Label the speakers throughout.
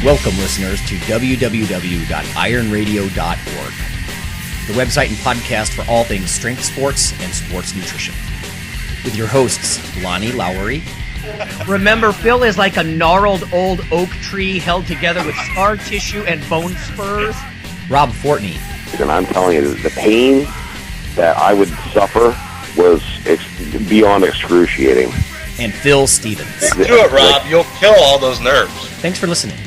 Speaker 1: Welcome, listeners, to www.IronRadio.org, the website and podcast for all things strength sports and sports nutrition. With your hosts, Lonnie Lowery.
Speaker 2: Remember, Phil is like a gnarled old oak tree held together with scar tissue and bone spurs.
Speaker 1: Rob Fortney.
Speaker 3: And I'm telling you, the pain that I would suffer was beyond excruciating.
Speaker 1: And Phil Stevens.
Speaker 4: Do it, Rob. You'll kill all those nerves.
Speaker 1: Thanks for listening.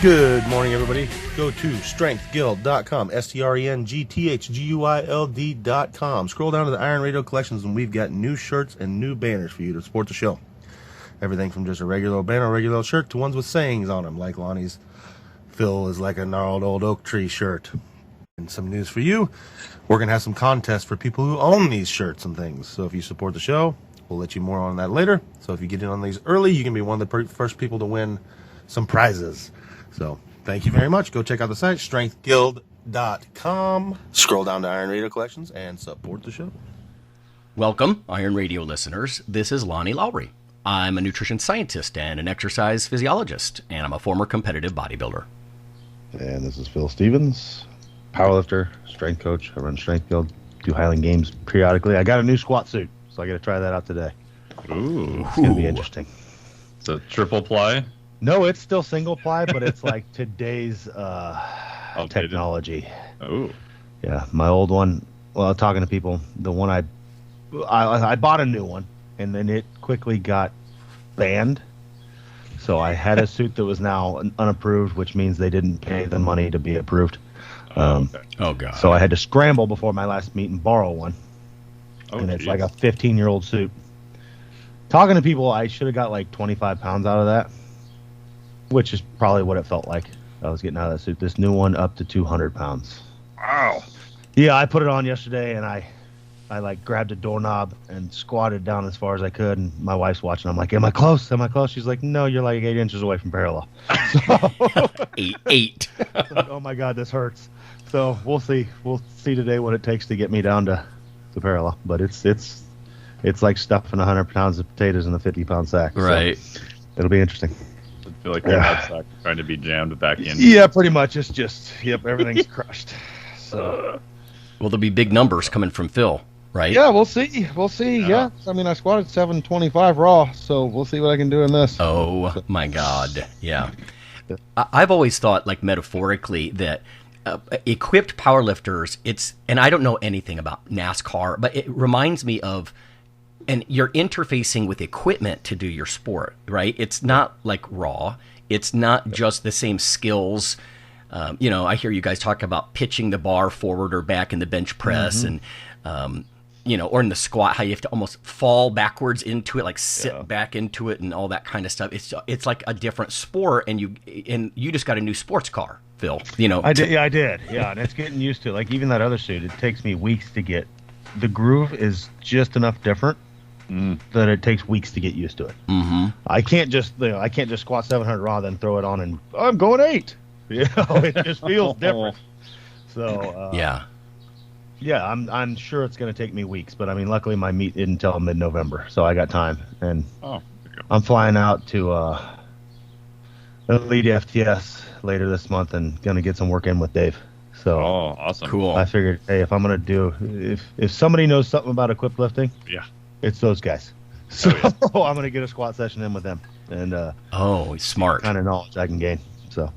Speaker 5: Good morning, everybody. Go to strengthguild.com, strengthguild.com. Scroll down to the Iron Radio collections, and we've got new shirts and new banners for you to support the show. Everything from just a regular banner, regular shirt, to ones with sayings on them, like Lonnie's Phil is like a gnarled old oak tree shirt. And some news for you, we're going to have some contests for people who own these shirts and things. So if you support the show, we'll let you more on that later. So if you get in on these early, you can be one of the first people to win some prizes. So thank you very much. Go check out the site, strengthguild.com. Scroll down to Iron Radio Collections and support the show.
Speaker 1: Welcome, Iron Radio listeners. This is Lonnie Lowery. I'm a nutrition scientist and an exercise physiologist, and I'm a former competitive bodybuilder.
Speaker 6: And this is Phil Stevens, powerlifter, strength coach. I run Strength Guild, do Highland Games periodically. I got a new squat suit, so I got to try that out today.
Speaker 7: Ooh.
Speaker 6: It's going to be interesting.
Speaker 7: It's a triple ply?
Speaker 6: No, it's still single ply, but it's like today's technology.
Speaker 7: Oh.
Speaker 6: Yeah, my old one, well, talking to people, the one I bought a new one, and then it quickly got banned. So I had a suit that was now unapproved, which means they didn't pay the money to be approved.
Speaker 7: Okay.
Speaker 1: Oh, God.
Speaker 6: So I had to scramble before my last meet and borrow one.
Speaker 7: Oh,
Speaker 6: and it's
Speaker 7: geez.
Speaker 6: like a 15-year-old suit. Talking to people, I should have got like 25 pounds out of that, which is probably what it felt like I was getting out of that suit. This new one up to 200 pounds.
Speaker 7: Wow.
Speaker 6: Yeah, I put it on yesterday, and I like grabbed a doorknob and squatted down as far as I could, and my wife's watching. I'm like, am I close? Am I close? She's like, no, you're like 8 inches away from parallel. So,
Speaker 1: Eight.
Speaker 6: like, oh, my God, this hurts. So we'll see. We'll see today what it takes to get me down to parallel. But it's like stuffing 100 pounds of potatoes in a 50-pound sack.
Speaker 1: Right.
Speaker 6: So it'll be interesting.
Speaker 7: I feel like your nutsack trying to be jammed back in.
Speaker 6: Yeah, pretty much. It's just, everything's crushed. So.
Speaker 1: Well, there'll be big numbers coming from Phil, right?
Speaker 6: Yeah, we'll see. We'll see. Yeah. I mean, I squatted 725 raw, so we'll see what I can do in this.
Speaker 1: Oh, my God. Yeah. I've always thought, like, metaphorically, that equipped powerlifters, and I don't know anything about NASCAR, but it reminds me of, and you're interfacing with equipment to do your sport, right? It's not like raw. It's not just the same skills. I hear you guys talk about pitching the bar forward or back in the bench press, and or in the squat, how you have to almost fall backwards into it, like sit back into it, and all that kind of stuff. It's like a different sport, and you just got a new sports car, Phil.
Speaker 6: I did. Yeah, and it's getting used to it. Like even that other suit, it takes me weeks to get. The groove is just enough different that it takes weeks to get used to it. Mm-hmm. I can't just squat 700 raw, then throw it on, and I'm going 8. It just feels different. So I'm sure it's going to take me weeks, but I mean, luckily my meet isn't until mid-November, so I got time, and I'm flying out to Elite FTS later this month and going to get some work in with Dave. So
Speaker 7: awesome,
Speaker 1: cool.
Speaker 6: I figured, hey, if I'm going to do, if somebody knows something about equipped lifting, it's those guys. So I'm going to get a squat session in with them, and
Speaker 1: smart
Speaker 6: kind of knowledge I can gain. So.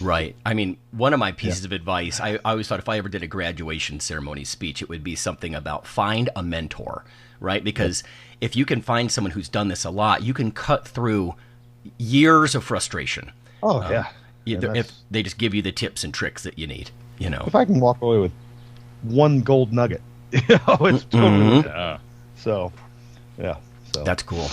Speaker 1: Right. I mean, one of my pieces of advice, I always thought if I ever did a graduation ceremony speech, it would be something about find a mentor, right? Because if you can find someone who's done this a lot, you can cut through years of frustration. If they just give you the tips and tricks that you need,
Speaker 6: If I can walk away with one gold nugget, it's totally So, So
Speaker 1: that's cool.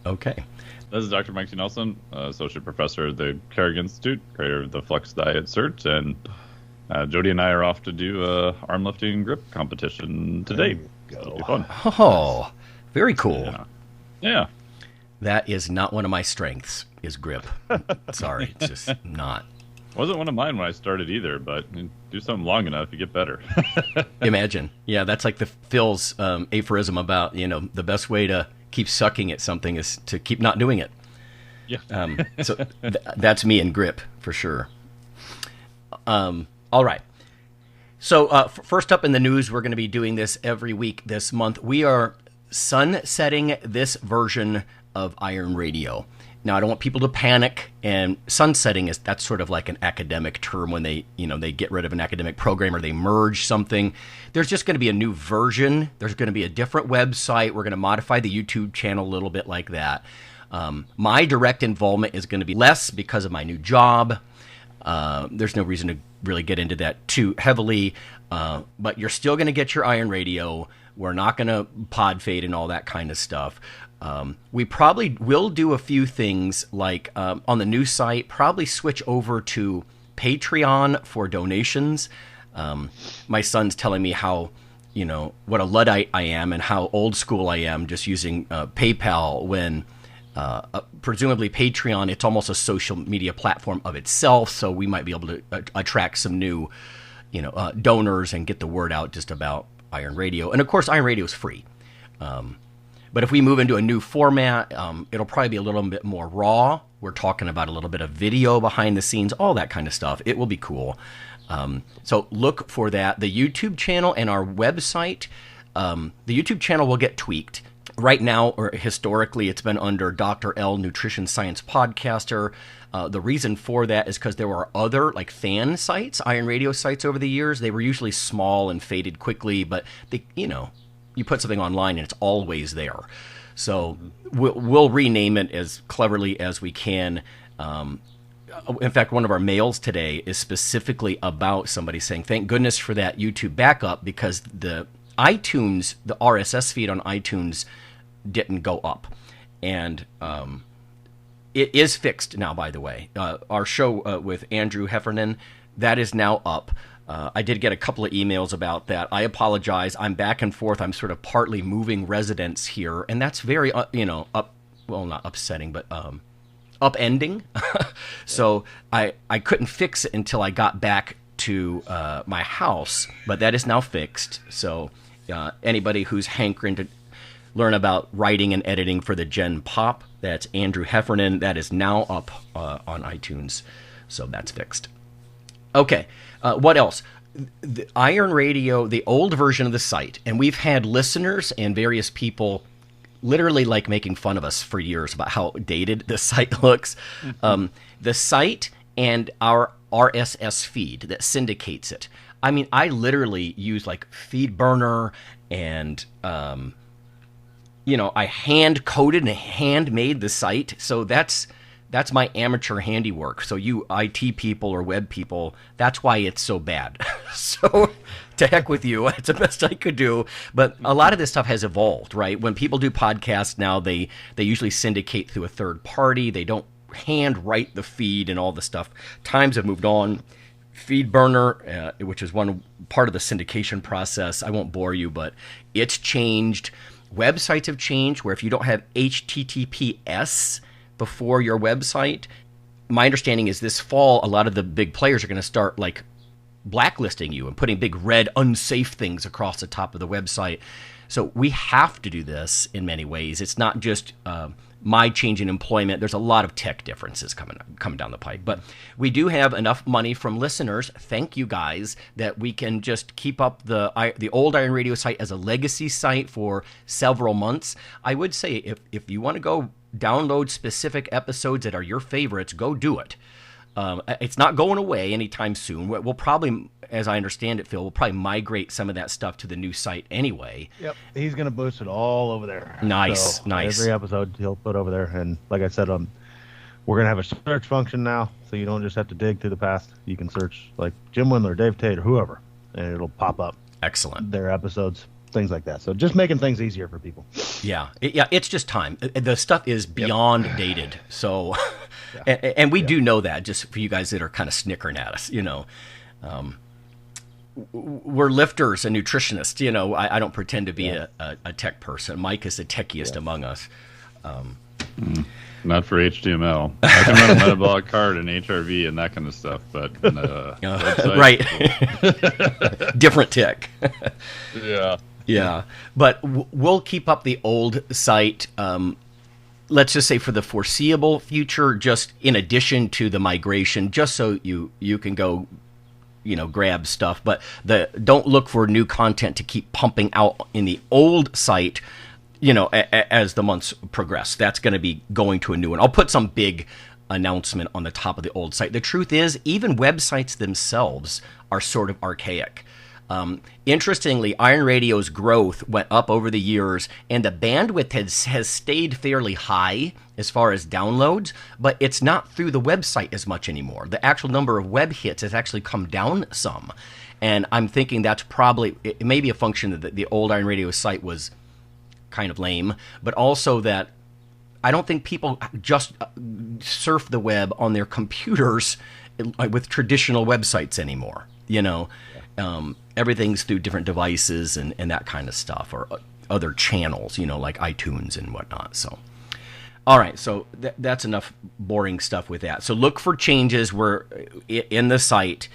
Speaker 1: Okay.
Speaker 7: This is Dr. Mike T. Nelson, Associate Professor at the Carrick Institute, creator of the Flex Diet Cert, and Jody and I are off to do a arm lifting grip competition today. So it'll be fun.
Speaker 1: Oh, very cool.
Speaker 7: Yeah.
Speaker 1: That is not one of my strengths, is grip. Sorry, it's just not.
Speaker 7: Wasn't one of mine when I started either, but you do something long enough, you get better.
Speaker 1: Imagine. Yeah, that's like the Phil's aphorism about, the best way to keep sucking at something is to keep not doing it. So that's me in grip for sure. All right. So first up in the news, we're going to be doing this every week this month. We are sunsetting this version of Iron Radio. Now, I don't want people to panic, and sunsetting that's sort of like an academic term when they get rid of an academic program or they merge something. There's just going to be a new version. There's going to be a different website. We're going to modify the YouTube channel a little bit like that. My direct involvement is going to be less because of my new job. There's no reason to really get into that too heavily, but you're still going to get your Iron Radio. We're not going to pod fade and all that kind of stuff. We probably will do a few things like on the new site, probably switch over to Patreon for donations. My son's telling me how, what a Luddite I am and how old school I am just using PayPal when presumably Patreon, it's almost a social media platform of itself. So we might be able to attract some new, donors and get the word out just about Iron Radio. And of course, Iron Radio is free. But if we move into a new format, it'll probably be a little bit more raw. We're talking about a little bit of video behind the scenes, all that kind of stuff. It will be cool. So look for that. The YouTube channel and our website, the YouTube channel will get tweaked. Right now, or historically, it's been under Dr. L, Nutrition Science Podcaster. The reason for that is because there were other like fan sites, Iron Radio sites over the years. They were usually small and faded quickly, but they, you put something online and it's always there. So we'll rename it as cleverly as we can. In fact, one of our mails today is specifically about somebody saying, thank goodness for that YouTube backup, because the iTunes, the RSS feed on iTunes didn't go up. And it is fixed now, by the way. Our show with Andrew Heffernan, that is now up. I did get a couple of emails about that. I apologize. I'm back and forth. I'm sort of partly moving residence here, and that's very, not upsetting, but upending. So I couldn't fix it until I got back to my house, but that is now fixed. So anybody who's hankering to learn about writing and editing for the Gen Pop, that's Andrew Heffernan. That is now up on iTunes, so that's fixed. Okay, what else? The Iron Radio, the old version of the site, and we've had listeners and various people literally like making fun of us for years about how dated the site looks. The site and our RSS feed that syndicates it. I mean, I literally use like FeedBurner and, I hand-coded and hand-made the site. So that's my amateur handiwork. So you IT people or web people, that's why it's so bad. So to heck with you. It's the best I could do. But a lot of this stuff has evolved, right? When people do podcasts now, they usually syndicate through a third party. They don't hand write the feed and all the stuff. Times have moved on. FeedBurner, which is one part of the syndication process, I won't bore you, but it's changed. Websites have changed where if you don't have HTTPS before your website, my understanding is this fall, a lot of the big players are going to start like blacklisting you and putting big red unsafe things across the top of the website. So we have to do this in many ways. It's not just my change in employment. There's a lot of tech differences coming down the pipe. But we do have enough money from listeners, thank you guys, that we can just keep up the old Iron Radio site as a legacy site for several months. I would say if you want to go download specific episodes that are your favorites, go do it. It's not going away anytime soon. We'll probably, as I understand it, Phil, we'll probably migrate some of that stuff to the new site anyway.
Speaker 6: Yep, he's going to boost it all over there.
Speaker 1: Nice.
Speaker 6: Every episode he'll put over there. And like I said, we're going to have a search function now, so you don't just have to dig through the past. You can search like Jim Windler, Dave Tate, or whoever, and it'll pop up.
Speaker 1: Excellent.
Speaker 6: Their episodes, things like that. So just making things easier for people.
Speaker 1: Yeah, it's just time. The stuff is beyond dated. So, and we do know that, just for you guys that are kind of snickering at us, we're lifters and nutritionists. I don't pretend to be a tech person. Mike is the techiest among us.
Speaker 7: Not for HTML. I can run a metabolic card and HRV and that kind of stuff, but website,
Speaker 1: right, different tech.
Speaker 7: Yeah.
Speaker 1: Yeah, but we'll keep up the old site. let's just say for the foreseeable future, just in addition to the migration, just so you can go, grab stuff, but don't look for new content to keep pumping out in the old site, as the months progress. That's going to be going to a new one. I'll put some big announcement on the top of the old site. The truth is, even websites themselves are sort of archaic. Interestingly, Iron Radio's growth went up over the years, and the bandwidth has stayed fairly high as far as downloads, but it's not through the website as much anymore. The actual number of web hits has actually come down some, and I'm thinking that's probably, it may be a function that the old Iron Radio site was kind of lame, but also that I don't think people just surf the web on their computers with traditional websites anymore, everything's through different devices and that kind of stuff, or other channels, like iTunes and whatnot. So, all right, so that's enough boring stuff with that. So look for changes where in the site,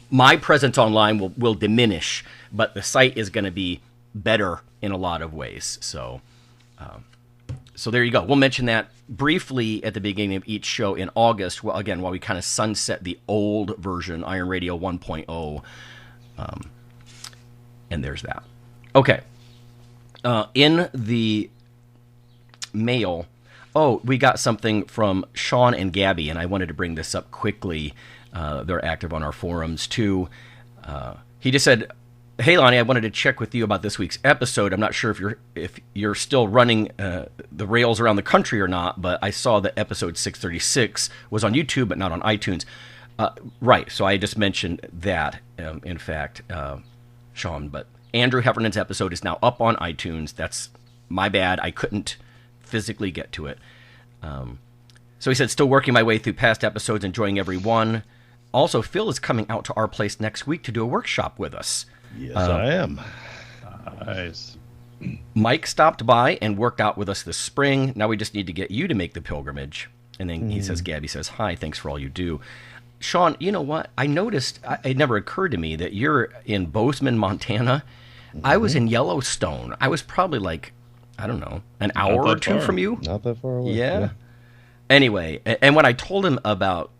Speaker 1: my presence online will diminish, but the site is going to be better in a lot of ways. So, so there you go. We'll mention that briefly at the beginning of each show in August. Well, again, while we kind of sunset the old version, Iron Radio 1.0. And there's that. Okay. In the mail, we got something from Sean and Gabby, and I wanted to bring this up quickly. They're active on our forums, too. He just said, "Hey, Lonnie, I wanted to check with you about this week's episode. I'm not sure if you're still running the rails around the country or not, but I saw that episode 636 was on YouTube, but not on iTunes." Right, so I just mentioned that, in fact, Sean. But Andrew Heffernan's episode is now up on iTunes. That's my bad. I couldn't physically get to it. So he said, still working my way through past episodes, enjoying every one. Also, Phil is coming out to our place next week to do a workshop with us.
Speaker 6: Yes, I am.
Speaker 7: Nice.
Speaker 1: Mike stopped by and worked out with us this spring. Now we just need to get you to make the pilgrimage. And then he says, Gabby says, hi, thanks for all you do. Sean, you know what? I noticed, it never occurred to me that you're in Bozeman, Montana. I was in Yellowstone. I was probably like, I don't know, an hour or two from you.
Speaker 6: Not that far away.
Speaker 1: Yeah. Anyway, and when I told him about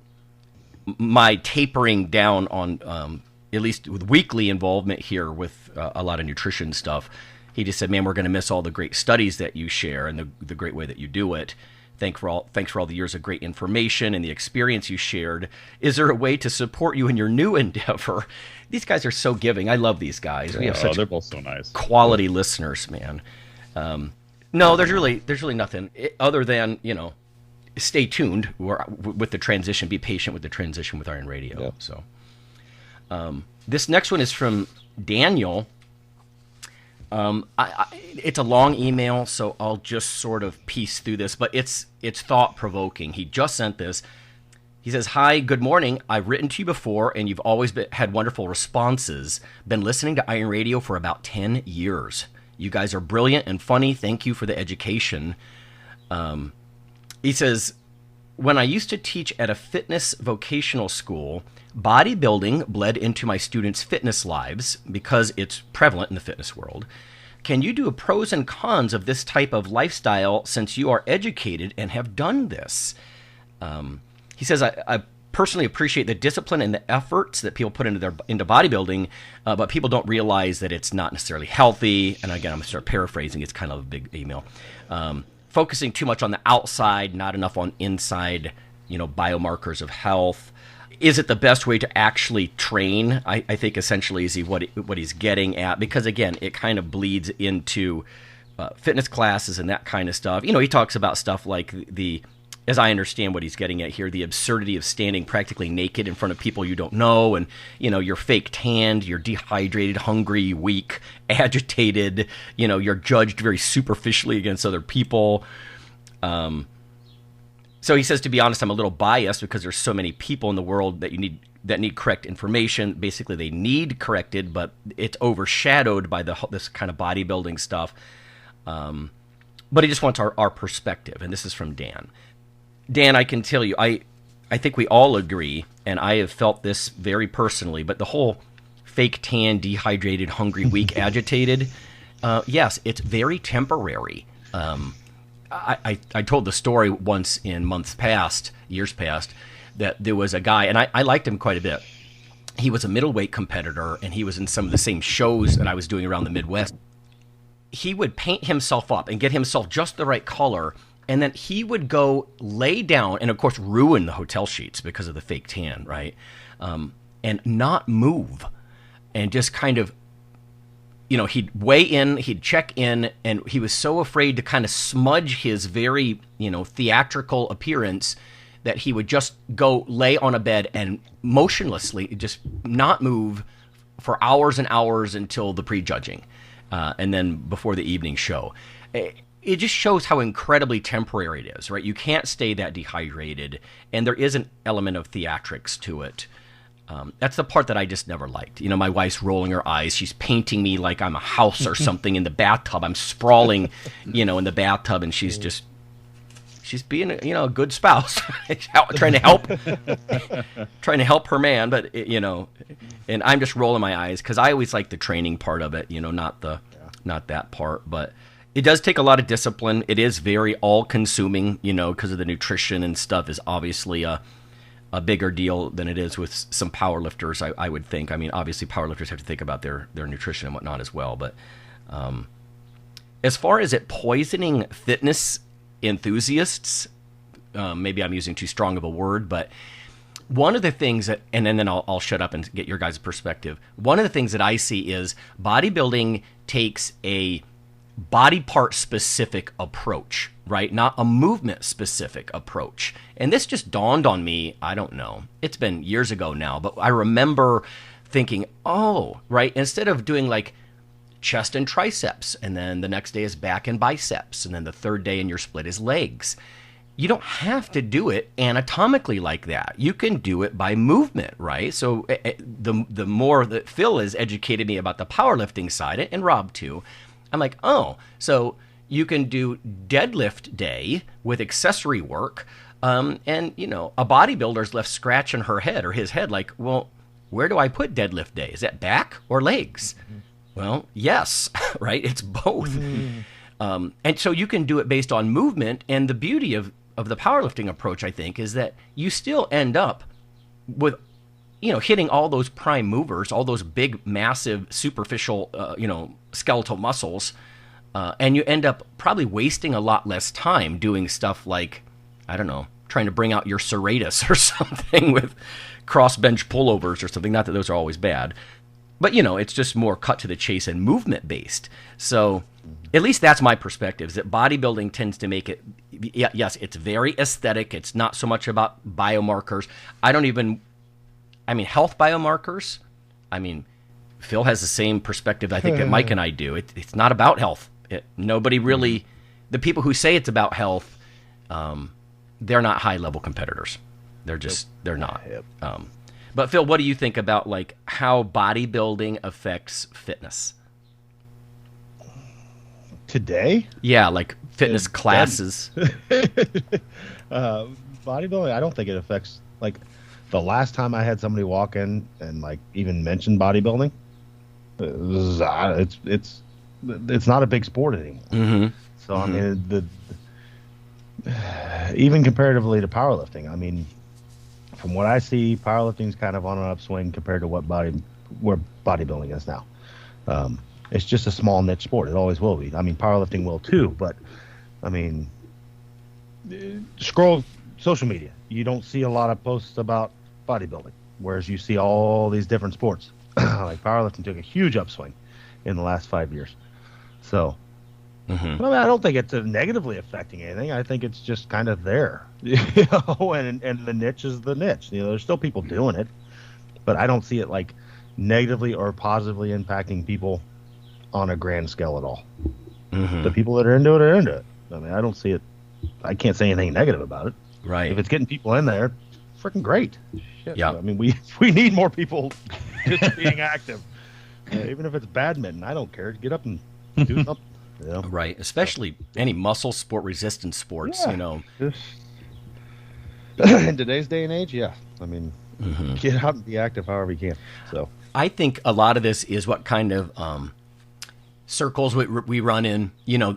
Speaker 1: my tapering down on at least with weekly involvement here with a lot of nutrition stuff, he just said, man, we're going to miss all the great studies that you share and the great way that you do it. Thanks for all the years of great information and the experience you shared. Is there a way to support you in your new endeavor? These guys are so giving. I love these guys. We have such
Speaker 7: they're both so nice.
Speaker 1: Quality listeners, man. No, there's really nothing other than, stay tuned with the transition. Be patient with the transition with Iron Radio. Yeah. So, this next one is from Daniel. It's a long email, so I'll just sort of piece through this, but it's thought-provoking. He just sent this. He says, hi, good morning. I've written to you before, and you've always had wonderful responses. Been listening to Iron Radio for about 10 years. You guys are brilliant and funny. Thank you for the education. He says, when I used to teach at a fitness vocational school, bodybuilding bled into my students' fitness lives because it's prevalent in the fitness world. Can you do a pros and cons of this type of lifestyle since you are educated and have done this? He says, I personally appreciate the discipline and the efforts that people put into bodybuilding, but people don't realize that it's not necessarily healthy. And again, I'm going to start paraphrasing. It's kind of a big email. Focusing too much on the outside, not enough on inside, biomarkers of health. Is it the best way to actually train? I think essentially is what he's getting at, because again, it kind of bleeds into fitness classes and that kind of stuff. He talks about stuff like as I understand what he's getting at here, the absurdity of standing practically naked in front of people you don't know, and you're fake tanned, you're dehydrated, hungry, weak, agitated. You're judged very superficially against other people. So he says, to be honest, I'm a little biased because there's so many people in the world that need correct information. Basically, they need corrected, but it's overshadowed by this kind of bodybuilding stuff. But he just wants our perspective, and this is from Dan. Dan, I can tell you, I think we all agree, and I have felt this very personally, but the whole fake tan, dehydrated, hungry, weak, agitated, yes, it's very temporary. I told the story once in years past, that there was a guy, and I liked him quite a bit. He was a middleweight competitor, and he was in some of the same shows that I was doing around the Midwest. He would paint himself up and get himself just the right color, and then he would go lay down and, of course, ruin the hotel sheets because of the fake tan, right? And not move, and just kind of, he'd weigh in, he'd check in, and he was so afraid to kind of smudge his very, theatrical appearance that he would just go lay on a bed and motionlessly just not move for hours and hours until the prejudging, and then before the evening show. It just shows how incredibly temporary it is, right? You can't stay that dehydrated, and there is an element of theatrics to it. That's the part that I just never liked. My wife's rolling her eyes. She's painting me like I'm a house or something in the bathtub. I'm sprawling, in the bathtub, and she's being, a good spouse, trying to help her man. But and I'm just rolling my eyes because I always like the training part of it, not that part. But it does take a lot of discipline. It is very all-consuming, because of the nutrition and stuff is obviously a bigger deal than it is with some powerlifters, I would think. I mean, obviously, powerlifters have to think about their nutrition and whatnot as well. But as far as it poisoning fitness enthusiasts, maybe I'm using too strong of a word, but one of the things that, and then I'll shut up and get your guys' perspective. One of the things that I see is bodybuilding takes a body part specific approach, right? Not a movement specific approach. And this just dawned on me, I don't know, it's been years ago now, but I remember thinking, right, instead of doing like chest and triceps, and then the next day is back and biceps, and then the third day in your split is legs. You don't have to do it anatomically like that. You can do it by movement, right? So the more that Phil has educated me about the powerlifting side, and Rob too, I'm like, so you can do deadlift day with accessory work, and a bodybuilder's left scratching her head or his head like, well, where do I put deadlift day? Is that back or legs? Mm-hmm. Well, yes, right? It's both. Mm-hmm. And so you can do it based on movement, and the beauty of the powerlifting approach, I think, is that you still end up with, hitting all those prime movers, all those big, massive, superficial, skeletal muscles, and you end up probably wasting a lot less time doing stuff like, I don't know, trying to bring out your serratus or something with cross bench pullovers or something. Not that those are always bad, but it's just more cut to the chase and movement based. So at least that's my perspective, is that bodybuilding tends to make it, yes, it's very aesthetic. It's not so much about biomarkers. Health biomarkers, Phil has the same perspective I think that Mike and I do. It's not about health. Nobody really, the people who say it's about health, they're not high-level competitors. They're not. But Phil, what do you think about like how bodybuilding affects fitness?
Speaker 6: Today?
Speaker 1: Yeah, like fitness classes.
Speaker 6: Bodybuilding, I don't think it affects, like, the last time I had somebody walk in and like even mention bodybuilding, it's not a big sport anymore. Mm-hmm. So mm-hmm. Even comparatively to powerlifting, from what I see, powerlifting's kind of on an upswing compared to where bodybuilding is now. It's just a small niche sport. It always will be. Powerlifting will too, but scroll social media, you don't see a lot of posts about bodybuilding, whereas you see all these different sports. Like powerlifting took a huge upswing in the last 5 years. So, mm-hmm. I don't think it's negatively affecting anything. I think it's just kind of there, and the niche is the niche. There's still people doing it, but I don't see it like negatively or positively impacting people on a grand scale at all. Mm-hmm. The people that are into it are into it. I don't see it. I can't say anything negative about it.
Speaker 1: Right.
Speaker 6: If it's getting people in there, freaking great. Shit.
Speaker 1: Yeah.
Speaker 6: We need more people just being active. Even if it's badminton, I don't care. Get up and do something.
Speaker 1: Right. Especially any muscle sport, resistance sports.
Speaker 6: Just, in today's day and age, yeah.
Speaker 1: Mm-hmm.
Speaker 6: Get out and be active however you can. So
Speaker 1: I think a lot of this is what kind of circles we run in,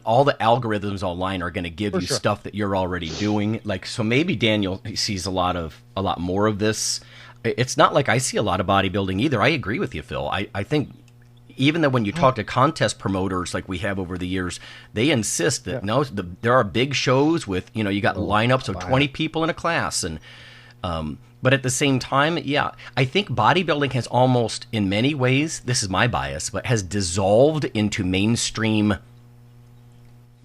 Speaker 1: all the algorithms online are going to give you stuff that you're already doing. Like, so maybe Daniel sees a lot more of this. It's not like I see a lot of bodybuilding either. I agree with you, Phil. I think even though when you talk to contest promoters like we have over the years, they insist that there are big shows with, you got lineups of 20 people in a class. And, but at the same time, I think bodybuilding has almost, in many ways, this is my bias, but has dissolved into mainstream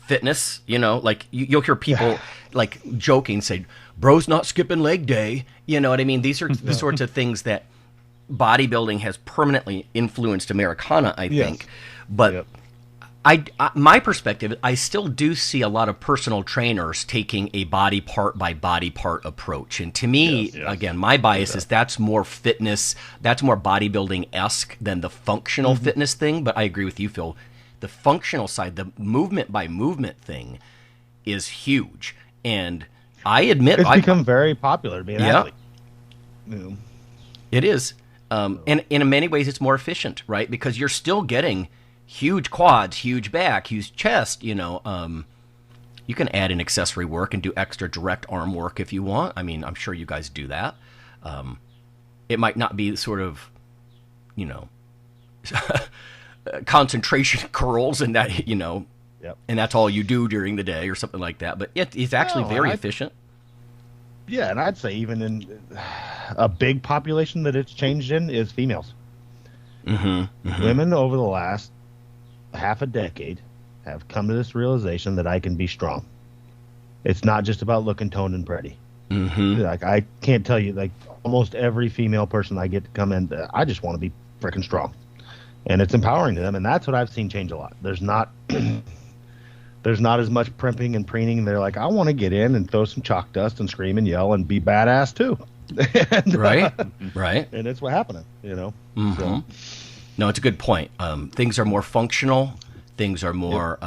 Speaker 1: fitness. Like you'll hear people like joking, say, bro's not skipping leg day. You know what I mean? These are the sorts of things that bodybuilding has permanently influenced Americana, I think. But my perspective, I still do see a lot of personal trainers taking a body part by body part approach. And to me, again, my bias is that's more fitness, that's more bodybuilding-esque than the functional fitness thing. But I agree with you, Phil. The functional side, the movement by movement thing is huge. And I admit
Speaker 6: it's become very popular being an athlete.
Speaker 1: It is. And in many ways, it's more efficient, right? Because you're still getting huge quads, huge back, huge chest. You can add in accessory work and do extra direct arm work if you want. I mean, I'm sure you guys do that. It might not be sort of, concentration curls and that, and that's all you do during the day or something like that. But it's actually very efficient.
Speaker 6: Yeah, and I'd say even in a big population that it's changed in is females. Women over the last half a decade have come to this realization that I can be strong. It's not just about looking toned and pretty. Like, I can't tell you, like, almost every female person I get to come in, I just want to be freaking strong. And it's empowering to them, and that's what I've seen change a lot. There's not as much primping and preening. They're like, I want to get in and throw some chalk dust and scream and yell and be badass too. And,
Speaker 1: right.
Speaker 6: And it's what's happening, So.
Speaker 1: No, it's a good point. Things are more functional. Things are more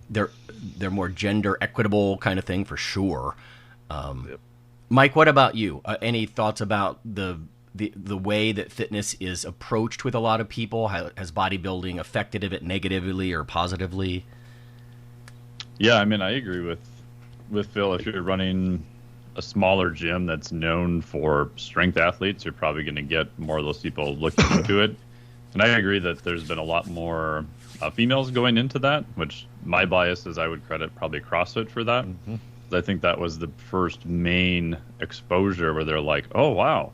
Speaker 1: they're more gender equitable kind of thing for sure. Mike, what about you? Any thoughts about the way that fitness is approached with a lot of people? How has bodybuilding affected it negatively or positively?
Speaker 7: Yeah, I mean, I agree with Phil. If you're running a smaller gym that's known for strength athletes, you're probably going to get more of those people looking into it. And I agree that there's been a lot more females going into that, which my bias is I would credit probably CrossFit for that. I think that was the first main exposure where they're like, oh, wow,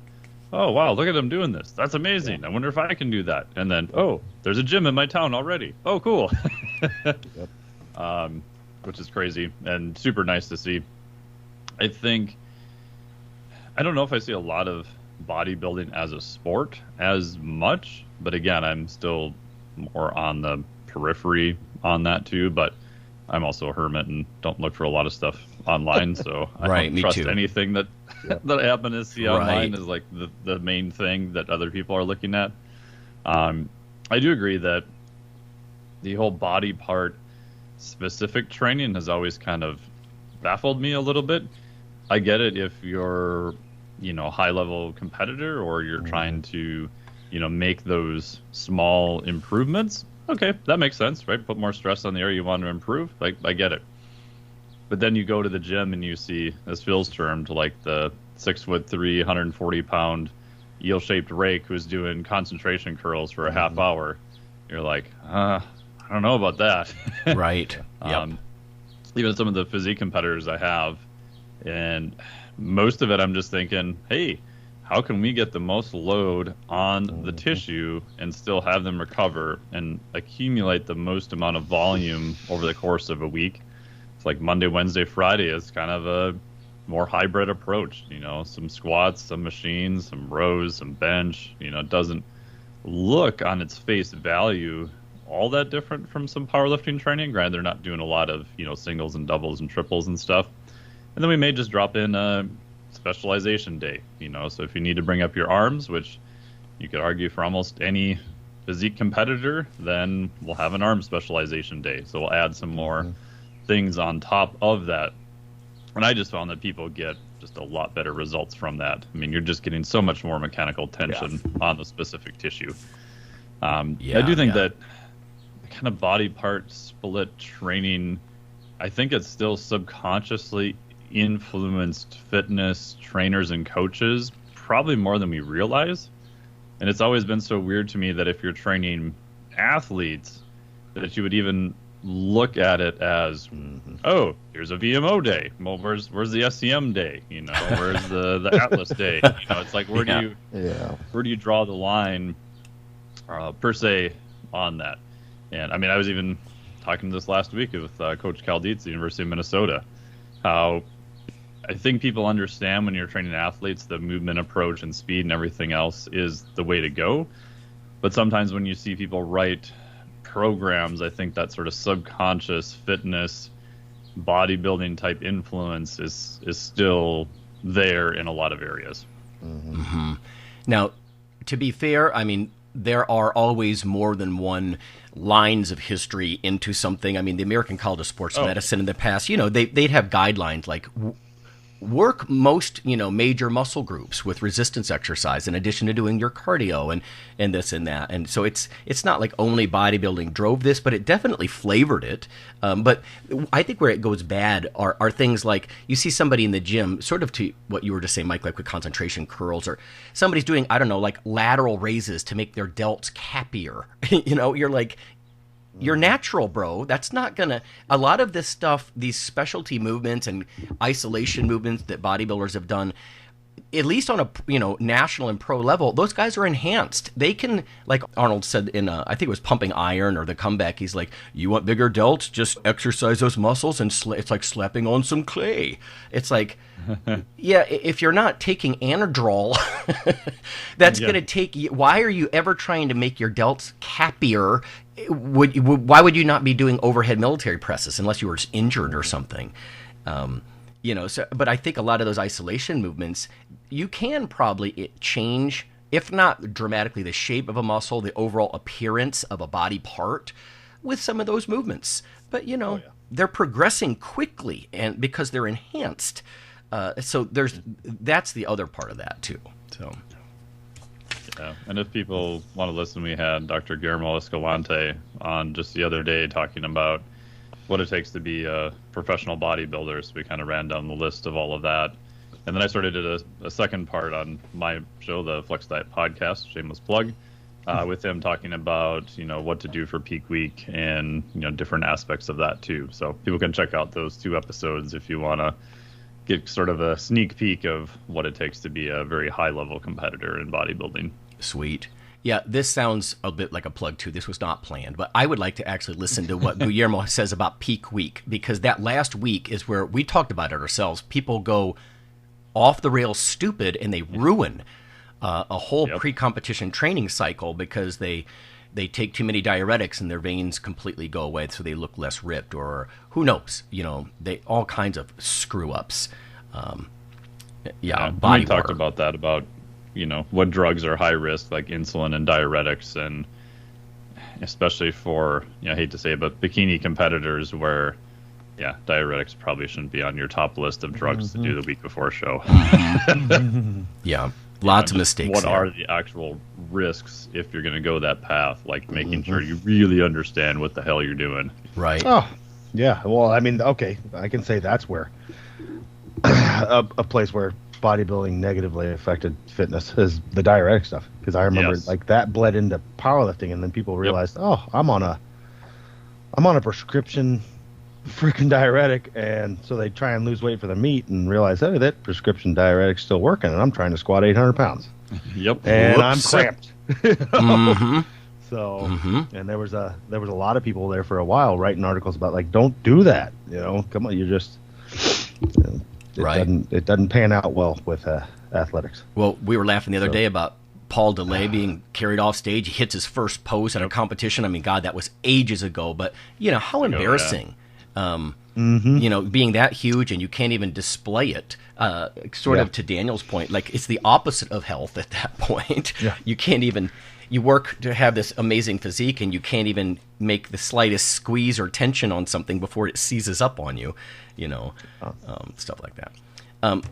Speaker 7: look at them doing this. That's amazing. I wonder if I can do that. And then, oh, there's a gym in my town already. Oh, cool. Which is crazy and super nice to see. I don't know if I see a lot of bodybuilding as a sport as much, but again, I'm still more on the periphery on that too, but I'm also a hermit and don't look for a lot of stuff online, so I don't trust anything that that I happen to see online is like the main thing that other people are looking at. I do agree that the whole body part specific training has always kind of baffled me a little bit. I get it if you're, high level competitor or you're trying to, make those small improvements. Okay, that makes sense, right? Put more stress on the area you want to improve. Like, I get it. But then you go to the gym and you see, as Phil's termed, like the 6'3", 140-pound eel-shaped rake who's doing concentration curls for a half hour. You're like, I don't know about that.
Speaker 1: Right.
Speaker 7: Even some of the physique competitors I have, and most of it I'm just thinking, hey, how can we get the most load on the tissue and still have them recover and accumulate the most amount of volume over the course of a week? It's like Monday, Wednesday, Friday is kind of a more hybrid approach, some squats, some machines, some rows, some bench. It doesn't look on its face value all that different from some powerlifting training. Granted, they're not doing a lot of, singles and doubles and triples and stuff. And then we may just drop in a specialization day, so if you need to bring up your arms, which you could argue for almost any physique competitor, then we'll have an arm specialization day. So we'll add some more things on top of that. And I just found that people get just a lot better results from that. I mean, you're just getting so much more mechanical tension on the specific tissue. I do think that kind of body part split training, I think it's still subconsciously influenced fitness trainers and coaches probably more than we realize. And it's always been so weird to me that if you're training athletes, that you would even look at it as, oh, here's a VMO day. Well, where's the SCM day? You know, where's the Atlas day? You know, it's like where do you draw the line per se on that? And I mean, I was even talking this last week with Coach Cal Dietz, the University of Minnesota, how I think people understand when you're training athletes, the movement approach and speed and everything else is the way to go. But sometimes when you see people write programs, I think that sort of subconscious fitness, bodybuilding type influence is still there in a lot of areas.
Speaker 1: Mm-hmm. Now, to be fair, I mean, there are always more than one lines of history into something. I mean, the American College of Sports Medicine in the past, you know, they'd have guidelines like work most, you know, major muscle groups with resistance exercise in addition to doing your cardio and this and that. And so it's not like only bodybuilding drove this, but it definitely flavored it. But I think where it goes bad are things like you see somebody in the gym, sort of to what you were just saying, Mike, like with concentration curls, or somebody's doing, I don't know, like lateral raises to make their delts cappier. You know, you're like, you're natural, bro. That's not gonna. A lot of this stuff, these specialty movements and isolation movements that bodybuilders have done, at least on a national and pro level, those guys are enhanced. They can, like Arnold said in I think it was Pumping Iron or The Comeback. He's like, you want bigger delts? Just exercise those muscles, and it's like slapping on some clay. It's like, yeah, if you're not taking Anadrol, that's gonna take. Why are you ever trying to make your delts cappier? Why would you not be doing overhead military presses unless you were injured or something? So, but I think a lot of those isolation movements, you can probably change, if not dramatically, the shape of a muscle, the overall appearance of a body part with some of those movements. But, they're progressing quickly and because they're enhanced. So that's the other part of that too. So.
Speaker 7: Yeah, and if people want to listen, we had Dr. Guillermo Escalante on just the other day talking about what it takes to be a professional bodybuilder. So we kind of ran down the list of all of that. And then I sort of did a second part on my show, the Flex Diet Podcast, shameless plug, with him talking about, what to do for peak week and, different aspects of that too. So people can check out those 2 episodes if you want to get sort of a sneak peek of what it takes to be a very high-level competitor in bodybuilding.
Speaker 1: Sweet. Yeah, this sounds a bit like a plug too. This was not planned, but I would like to actually listen to what Guillermo says about peak week, because that last week is where we talked about it ourselves. People go off the rails stupid and they ruin a whole pre-competition training cycle because they take too many diuretics and their veins completely go away, so they look less ripped, or who knows, they all kinds of screw ups.
Speaker 7: We talked about that, about what drugs are high risk, like insulin and diuretics, and especially for, I hate to say it, but bikini competitors where, diuretics probably shouldn't be on your top list of drugs to do the week before show.
Speaker 1: Yeah, lots of mistakes.
Speaker 7: What are the actual risks if you're going to go that path, like making sure you really understand what the hell you're doing.
Speaker 1: Right.
Speaker 6: Oh, yeah. Well, I mean, okay, I can say that's where a place where bodybuilding negatively affected fitness is the diuretic stuff, because I remember like that bled into powerlifting, and then people realized, I'm on a prescription freaking diuretic, and so they try and lose weight for the meet and realize, hey, that prescription diuretic's still working, and I'm trying to squat 800 pounds.
Speaker 7: Yep.
Speaker 6: And I'm cramped. So, and there was a lot of people there for a while writing articles about, like, don't do that. Come on, you're just it doesn't pan out well with athletics.
Speaker 1: Well, we were laughing the other day about Paul DeLay being carried off stage. He hits his first pose at a competition. I mean, God, that was ages ago. But how embarrassing. Being that huge and you can't even display it. Sort of to Daniel's point, like it's the opposite of health at that point. Yeah. You can't even. You work to have this amazing physique, and you can't even make the slightest squeeze or tension on something before it seizes up on you, stuff like that.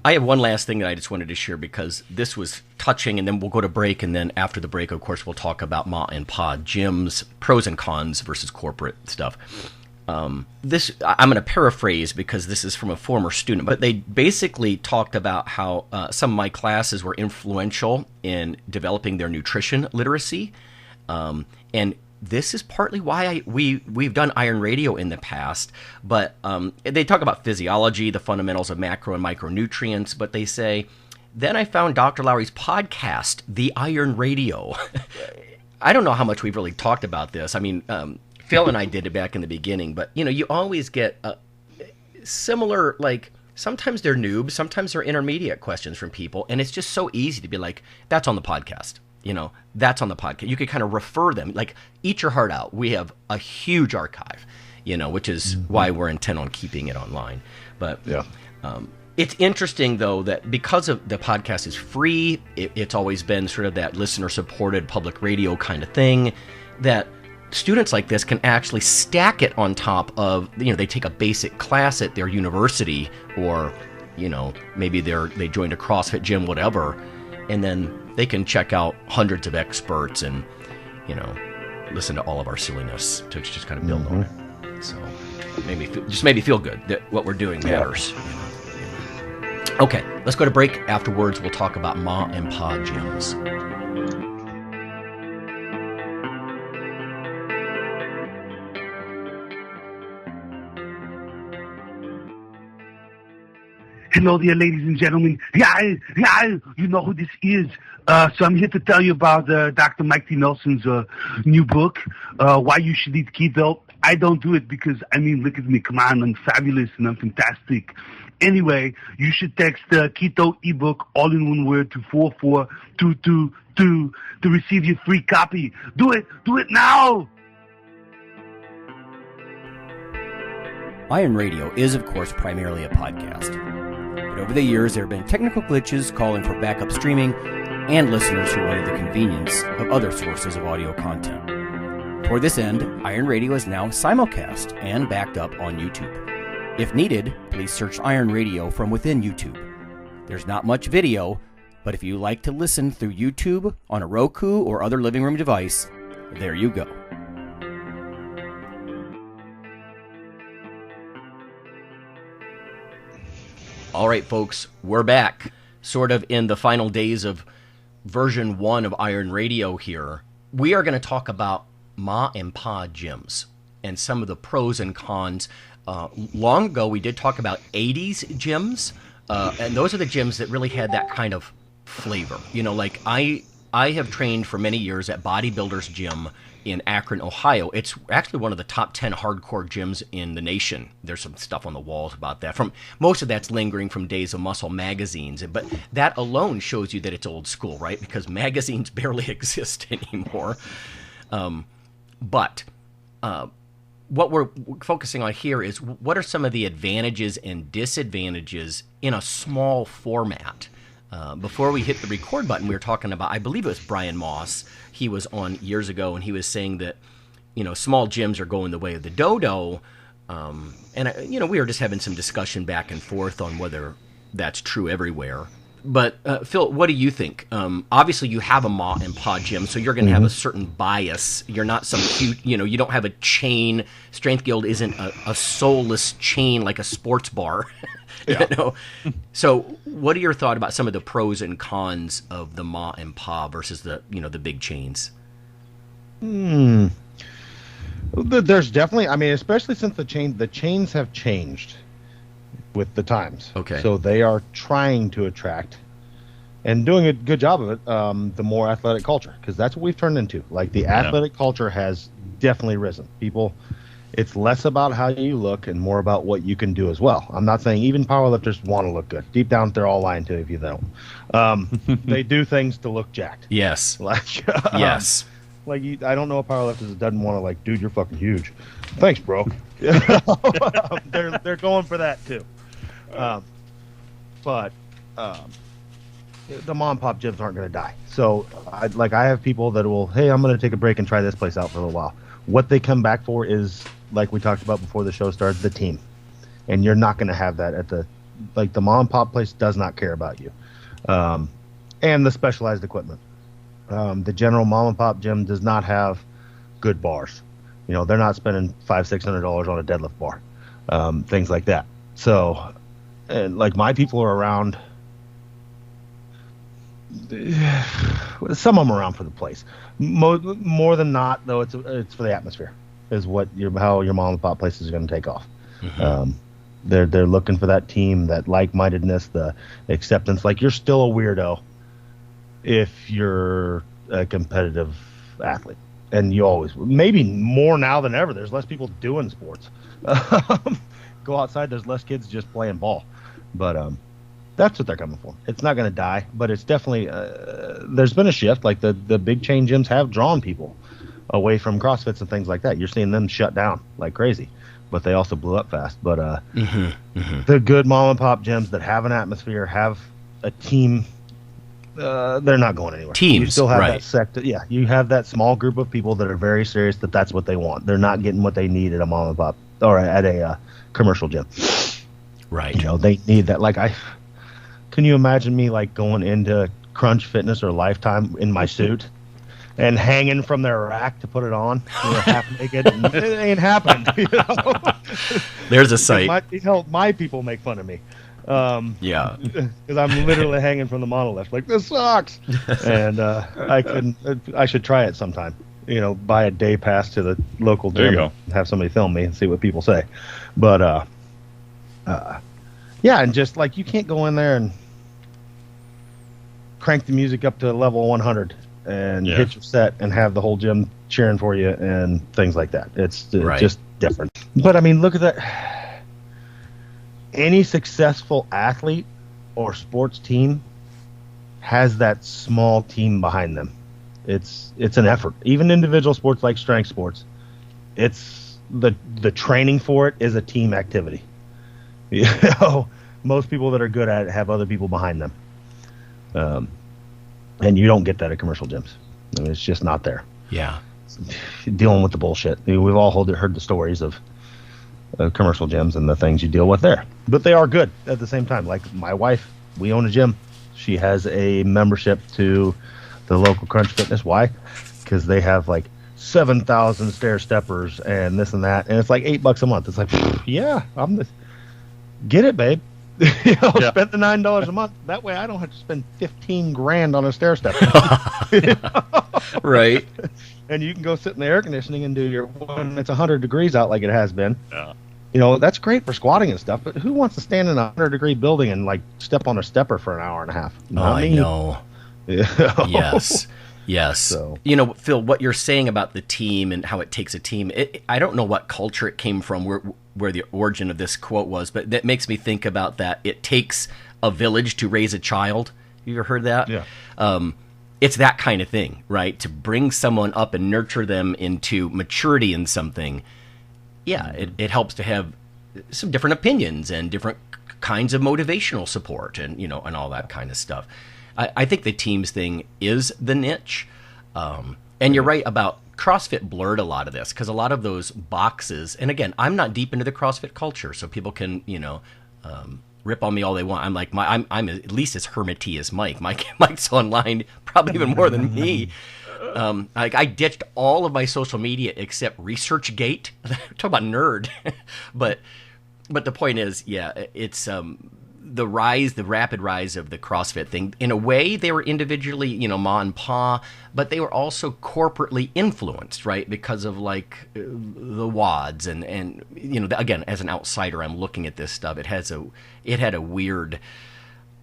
Speaker 1: I have one last thing that I just wanted to share because this was touching, and then we'll go to break, and then after the break, of course, we'll talk about Ma and Pa gyms, pros and cons versus corporate stuff. This I'm going to paraphrase because this is from a former student, but they basically talked about how some of my classes were influential in developing their nutrition literacy, and this is partly why we've done Iron Radio in the past, but they talk about physiology, the fundamentals of macro and micronutrients, but they say, then I found Dr. Lowery's podcast, The Iron Radio. I don't know how much we've really talked about this. I mean, Phil and I did it back in the beginning, but, you always get similar, like, sometimes they're noobs, sometimes they're intermediate questions from people, and it's just so easy to be like, that's on the podcast. That's on the podcast. You could kind of refer them, like, eat your heart out. We have a huge archive, which is why we're intent on keeping it online. But it's interesting, though, that because of the podcast is free, it's always been sort of that listener-supported public radio kind of thing, that students like this can actually stack it on top of, they take a basic class at their university, or, maybe they joined a CrossFit gym, whatever, and then they can check out hundreds of experts and, listen to all of our silliness to just kind of build on it. So made me feel good that what we're doing matters. Okay, let's go to break. Afterwards, we'll talk about Ma and Pa gyms.
Speaker 8: Hello there, ladies and gentlemen. Yeah, you know who this is. So I'm here to tell you about Dr. Mike T. Nelson's new book, Why You Should Eat Keto. I don't do it because, look at me. Come on, I'm fabulous and I'm fantastic. Anyway, you should text Keto ebook, all in one word, to 44222 to receive your free copy. Do it now!
Speaker 9: Iron Radio is, of course, primarily a podcast. But over the years, there have been technical glitches calling for backup streaming and listeners who wanted the convenience of other sources of audio content. For this end, Iron Radio is now simulcast and backed up on YouTube. If needed, please search Iron Radio from within YouTube. There's not much video, but if you like to listen through YouTube on a Roku or other living room device, there you go.
Speaker 1: All right, folks, we're back, sort of in the final days of version 1 of Iron Radio here. We are going to talk about Ma and Pa gyms and some of the pros and cons. Long ago, we did talk about 80s gyms, and those are the gyms that really had that kind of flavor. Like I have trained for many years at Bodybuilders Gym in Akron, Ohio. It's actually one of the top 10 hardcore gyms in the nation. There's some stuff on the walls about that. Most of that's lingering from days of Muscle magazines, but that alone shows you that it's old school, right? Because magazines barely exist anymore. But what we're focusing on here is what are some of the advantages and disadvantages in a small format. Before we hit the record button, we were talking about, I believe it was Brian Moss. He was on years ago, and he was saying that, small gyms are going the way of the dodo. And we were just having some discussion back and forth on whether that's true everywhere. But, Phil, what do you think? Obviously, you have a Ma and Pa gym, so you're going to have a certain bias. You're not some cute, you don't have a chain. Strength Guild isn't a soulless chain like a sports bar. Yeah. So what are your thoughts about some of the pros and cons of the Ma and Pa versus the big chains?
Speaker 6: There's definitely, especially since the chains have changed with the times.
Speaker 1: Okay.
Speaker 6: So they are trying to attract and doing a good job of it, the more athletic culture, because that's what we've turned into. Like the athletic culture has definitely risen. It's less about how you look and more about what you can do as well. I'm not saying even powerlifters want to look good. Deep down, they're all lying to you if you don't. They do things to look jacked.
Speaker 1: Yes.
Speaker 6: Yes. I don't know a powerlifter that doesn't want to dude, you're fucking huge. Thanks, bro. They're going for that too. But the mom and pop gyms aren't going to die. So I have people that will, hey, I'm going to take a break and try this place out for a little while. What they come back for is, like we talked about before the show started, the team. And you're not going to have that at the like the mom and pop place does not care about you, and the specialized equipment. The general mom and pop gym does not have good bars. They're not spending $500-600 on a deadlift bar, things like that. So, and like my people are around. Some of them around for the place. More than not, though, it's for the atmosphere. Is how your mom and pop places are going to take off. Mm-hmm. They're looking for that team, that like-mindedness, the acceptance. Like, you're still a weirdo if you're a competitive athlete, and you always, maybe more now than ever. There's less people doing sports. Go outside. There's less kids just playing ball, but that's what they're coming for. It's not going to die, but it's definitely there's been a shift. Like the big chain gyms have drawn people away from CrossFits and things like that. You're seeing them shut down like crazy, but they also blew up fast. But the good mom and pop gyms that have an atmosphere, have a team, they're not going anywhere.
Speaker 1: Teams,
Speaker 6: you still have
Speaker 1: right.
Speaker 6: that sector. Yeah, you have that small group of people that are very serious that's what they want. They're not getting what they need at a mom and pop or at a commercial gym.
Speaker 1: Right.
Speaker 6: They need that. Like can you imagine me like going into Crunch Fitness or Lifetime in my suit and hanging from their rack to put it on, half naked? It ain't happening.
Speaker 1: There's a sight.
Speaker 6: My people make fun of me.
Speaker 1: Yeah,
Speaker 6: because I'm literally hanging from the monolith, like, this sucks. And I should try it sometime. Buy a day pass to the local gym and have somebody film me and see what people say. But yeah, and just like, you can't go in there and crank the music up to level 100 and hit your set and have the whole gym cheering for you and things like that. It's just different. But I mean, look at that. Any successful athlete or sports team has that small team behind them. It's an effort. Even individual sports like strength sports, it's the training for it is a team activity. Most people that are good at it have other people behind them. And you don't get that at commercial gyms. I mean, it's just not there.
Speaker 1: Yeah.
Speaker 6: Dealing with the bullshit. We've all heard the stories of commercial gyms and the things you deal with there. But they are good at the same time. Like my wife, we own a gym. She has a membership to the local Crunch Fitness. Why? Because they have like 7,000 stair steppers and this and that. And it's like $8 a month. It's like, yeah, get it, babe. Spend the $9 a month. That way I don't have to spend $15,000 on a stair step.
Speaker 1: Right.
Speaker 6: And you can go sit in the air conditioning and do your, when it's 100 degrees out like it has been.
Speaker 7: Yeah.
Speaker 6: That's great for squatting and stuff, but who wants to stand in a 100-degree building and like step on a stepper for an hour and a half?
Speaker 1: I know. Yes. So. Phil, what you're saying about the team and how it takes a team, I don't know what culture it came from, where the origin of this quote was, but that makes me think about that. It takes a village to raise a child. You ever heard that?
Speaker 6: Yeah.
Speaker 1: It's that kind of thing, right? To bring someone up and nurture them into maturity in something. Yeah, it helps to have some different opinions and different kinds of motivational support and, and all that kind of stuff. I think the teams thing is the niche. And you're right about CrossFit blurred a lot of this, because a lot of those boxes, and again, I'm not deep into the CrossFit culture, so people can, rip on me all they want. I'm like, I'm at least as hermity as Mike. Mike's online probably even more than me. I ditched all of my social media except ResearchGate. Talk about nerd. But the point is, yeah, it's the rapid rise of the CrossFit thing. In a way, they were individually, ma and pa, but they were also corporately influenced, right? Because of like the WODs and again, as an outsider, I'm looking at this stuff. It had a weird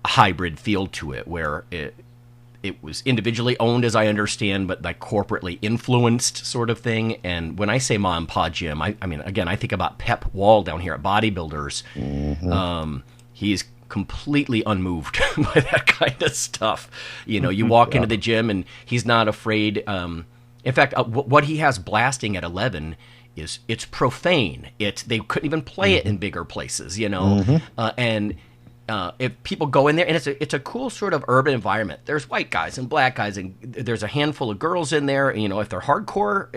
Speaker 1: hybrid feel to it, where it was individually owned, as I understand, but like corporately influenced sort of thing. And when I say ma and pa gym, I mean, again, I think about Pep Wall down here at Bodybuilders. Mm-hmm. He's completely unmoved by that kind of stuff. You walk into the gym and he's not afraid. In fact, what he has blasting at 11 is it's profane. They couldn't even play it in bigger places, and if people go in there, and it's a cool sort of urban environment. There's white guys and black guys, and there's a handful of girls in there. If they're hardcore,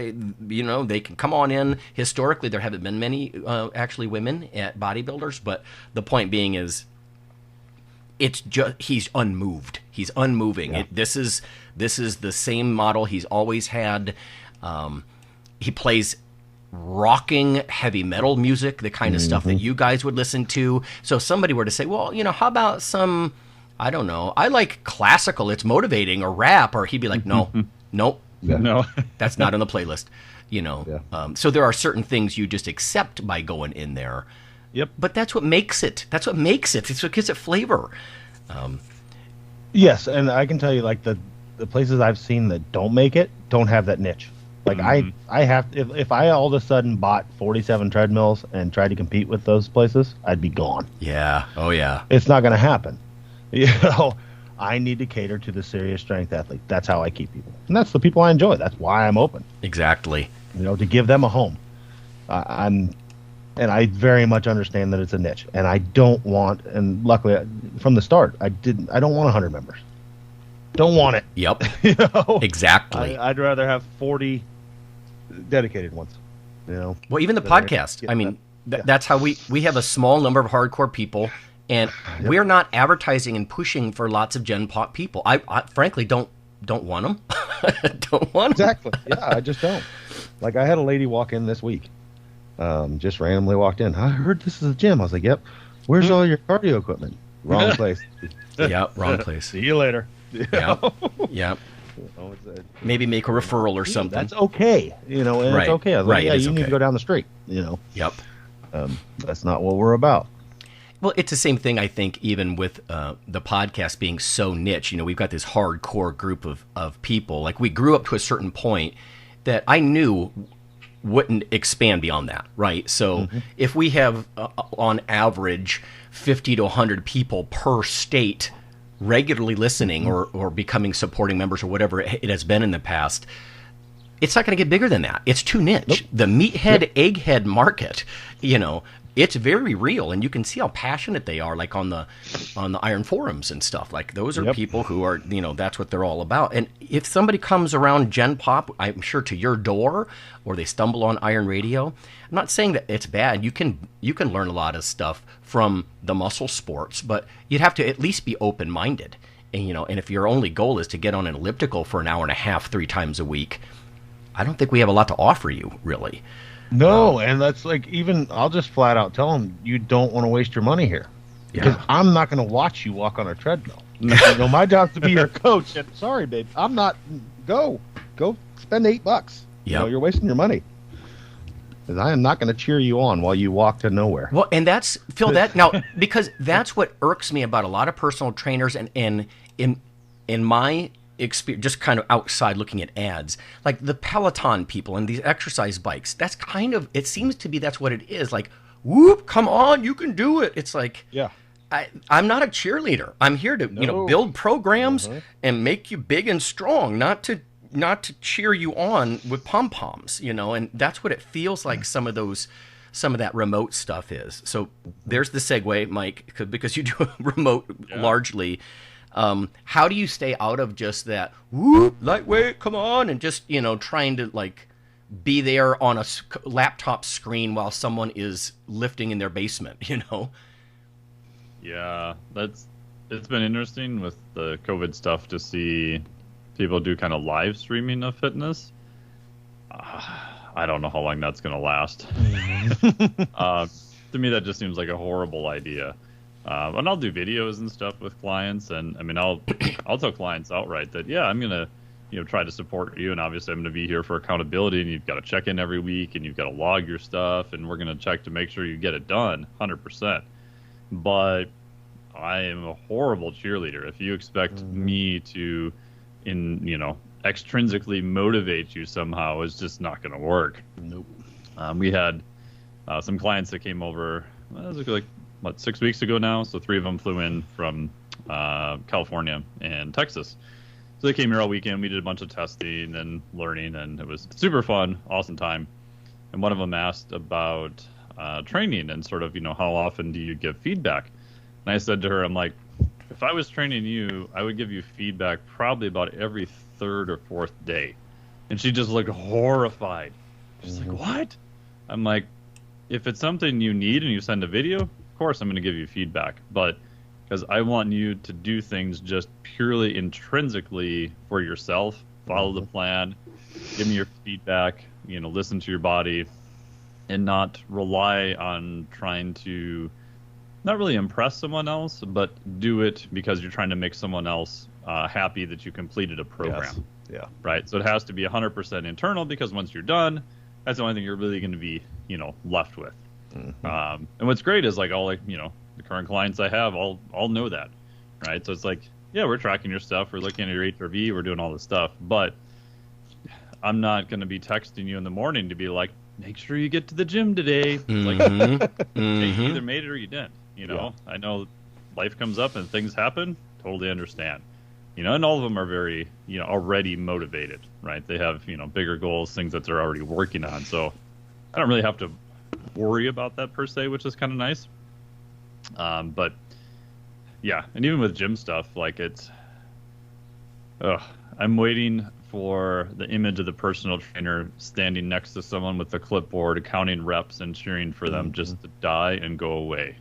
Speaker 1: they can come on in. Historically, there haven't been many actually women at Bodybuilders, but the point being is it's just he's unmoved. He's unmoving.
Speaker 6: Yeah.
Speaker 1: This is the same model he's always had. He plays rocking heavy metal music, the kind of stuff that you guys would listen to. So if somebody were to say, well, how about some, I don't know, I like classical, it's motivating, or rap, or he'd be like, nope,
Speaker 6: Yeah.
Speaker 7: No.
Speaker 1: that's not on the playlist. So there are certain things you just accept by going in there.
Speaker 6: Yep.
Speaker 1: But that's what makes it. It's what gives it flavor.
Speaker 6: Yes, and I can tell you, like, the places I've seen that don't make it don't have that niche. Like, I have, if I all of a sudden bought 47 treadmills and tried to compete with those places, I'd be gone.
Speaker 1: Yeah. Oh, yeah.
Speaker 6: It's not going to happen. I need to cater to the serious strength athlete. That's how I keep people. And that's the people I enjoy. That's why I'm open.
Speaker 1: Exactly.
Speaker 6: To give them a home. And I very much understand that it's a niche. And I don't want, and luckily from the start, I don't want 100 members. Don't want it.
Speaker 1: Yep. Exactly.
Speaker 6: I'd rather have 40 dedicated ones. Well,
Speaker 1: even the podcast. I mean, that's how we have a small number of hardcore people, and we're not advertising and pushing for lots of Gen Pop people. I frankly don't want them. Don't want them.
Speaker 6: Exactly. Yeah, I just don't. Like, I had a lady walk in this week. Just randomly walked in. I heard this is a gym. I was like, yep. Where's all your cardio equipment? Wrong place.
Speaker 1: Yep, wrong place.
Speaker 6: See you later.
Speaker 1: Yep. Maybe make a referral or something.
Speaker 6: That's okay. And
Speaker 1: Right.
Speaker 6: it's okay. I was like,
Speaker 1: Right,
Speaker 6: you need
Speaker 1: okay.
Speaker 6: to go down the street.
Speaker 1: Yep.
Speaker 6: That's not what we're about.
Speaker 1: Well, it's the same thing, I think, even with the podcast being so niche. We've got this hardcore group of people. Like, we grew up to a certain point that I knew wouldn't expand beyond that, right? So if we have, on average, 50 to 100 people per state regularly listening or becoming supporting members or whatever it has been in the past, it's not going to get bigger than that. It's too niche.
Speaker 6: Nope.
Speaker 1: The meathead, egghead market, it's very real, and you can see how passionate they are, like on the Iron forums and stuff. Like, those are people who are, that's what they're all about. And if somebody comes around Gen Pop, I'm sure, to your door, or they stumble on Iron Radio, I'm not saying that it's bad. You can learn a lot of stuff from the muscle sports, but you'd have to at least be open-minded. And and if your only goal is to get on an elliptical for an hour and a half 3 times a week, I don't think we have a lot to offer you, really.
Speaker 6: No, and that's like, even I'll just flat out tell them, you don't want to waste your money here. Because I'm not going to watch you walk on a treadmill. My job's to be your coach. And sorry, babe, I'm not. Go spend $8. You're wasting your money. Because I am not going to cheer you on while you walk to nowhere.
Speaker 1: Well, and that's, Phil, because that's what irks me about a lot of personal trainers, and in my experience, just kind of outside looking at ads, like the Peloton people and these exercise bikes, that's kind of, it seems to be, that's what it is. Like, whoop, come on, you can do it. It's like, I'm not a cheerleader. I'm here to, build programs and make you big and strong, not to cheer you on with pom-poms, and that's what it feels like some of that remote stuff is. So there's the segue, Mike, because you do remote largely. How do you stay out of just that, whoop, lightweight, come on, and just, trying to, like, be there on a laptop screen while someone is lifting in their basement,
Speaker 7: Yeah, it's been interesting with the COVID stuff to see people do kind of live streaming of fitness. I don't know how long that's going to last. To me, that just seems like a horrible idea. And I'll do videos and stuff with clients, and I mean, I'll tell clients outright that, I'm gonna try to support you, and obviously I'm gonna be here for accountability, and you've got to check in every week, and you've got to log your stuff, and we're gonna check to make sure you get it done 100%. But I am a horrible cheerleader. If you expect me to, extrinsically motivate you somehow, it's just not gonna work.
Speaker 6: Nope.
Speaker 7: We had some clients that came over. It was like 6 weeks ago now. So 3 of them flew in from California and Texas. So they came here all weekend. We did a bunch of testing and learning, and it was super fun, awesome time. And one of them asked about training and sort of, how often do you give feedback? And I said to her, I'm like, if I was training you, I would give you feedback probably about every 3rd or 4th day. And she just looked horrified. She's like, what? I'm like, if it's something you need and you send a video, of course I'm going to give you feedback. But because I want you to do things just purely intrinsically for yourself. Follow the plan, give me your feedback, listen to your body, and not rely on trying to not really impress someone else, but do it because you're trying to make someone else happy that you completed a program.
Speaker 10: Yes. Yeah.
Speaker 7: Right. So it has to be 100% internal, because once you're done, that's the only thing you're really going to be, left with. And what's great is all the current clients I have all know that. Right. So it's yeah, we're tracking your stuff. We're looking at your HRV. We're doing all this stuff. But I'm not going to be texting you in the morning to be like, make sure you get to the gym today. You either made it or you didn't. I know life comes up and things happen. Totally understand. And all of them are very, already motivated, right? They have, bigger goals, things that they're already working on. So I don't really have to worry about that per se, which is kind of nice. But yeah, and even with gym stuff, I'm waiting for the image of the personal trainer standing next to someone with a clipboard, counting reps and cheering for them just to die and go away.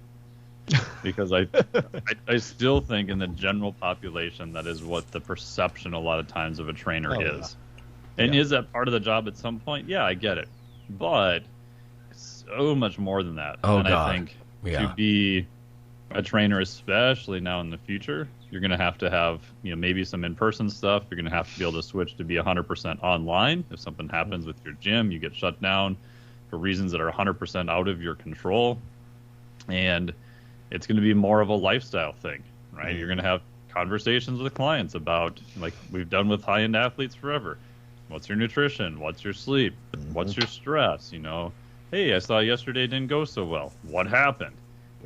Speaker 7: Because I still think in the general population that is what the perception a lot of times of a trainer is. Yeah. And is that part of the job at some point? Yeah, I get it. But it's so much more than that.
Speaker 1: Oh,
Speaker 7: and
Speaker 1: God.
Speaker 7: I think to be a trainer, especially now in the future, you're going to have maybe some in-person stuff. You're going to have to be able to switch to be 100% online. If something happens with your gym, you get shut down for reasons that are 100% out of your control. And it's going to be more of a lifestyle thing, right? You're going to have conversations with clients about, like we've done with high-end athletes forever. What's your nutrition? What's your sleep? What's your stress? Hey, I saw yesterday didn't go so well. What happened?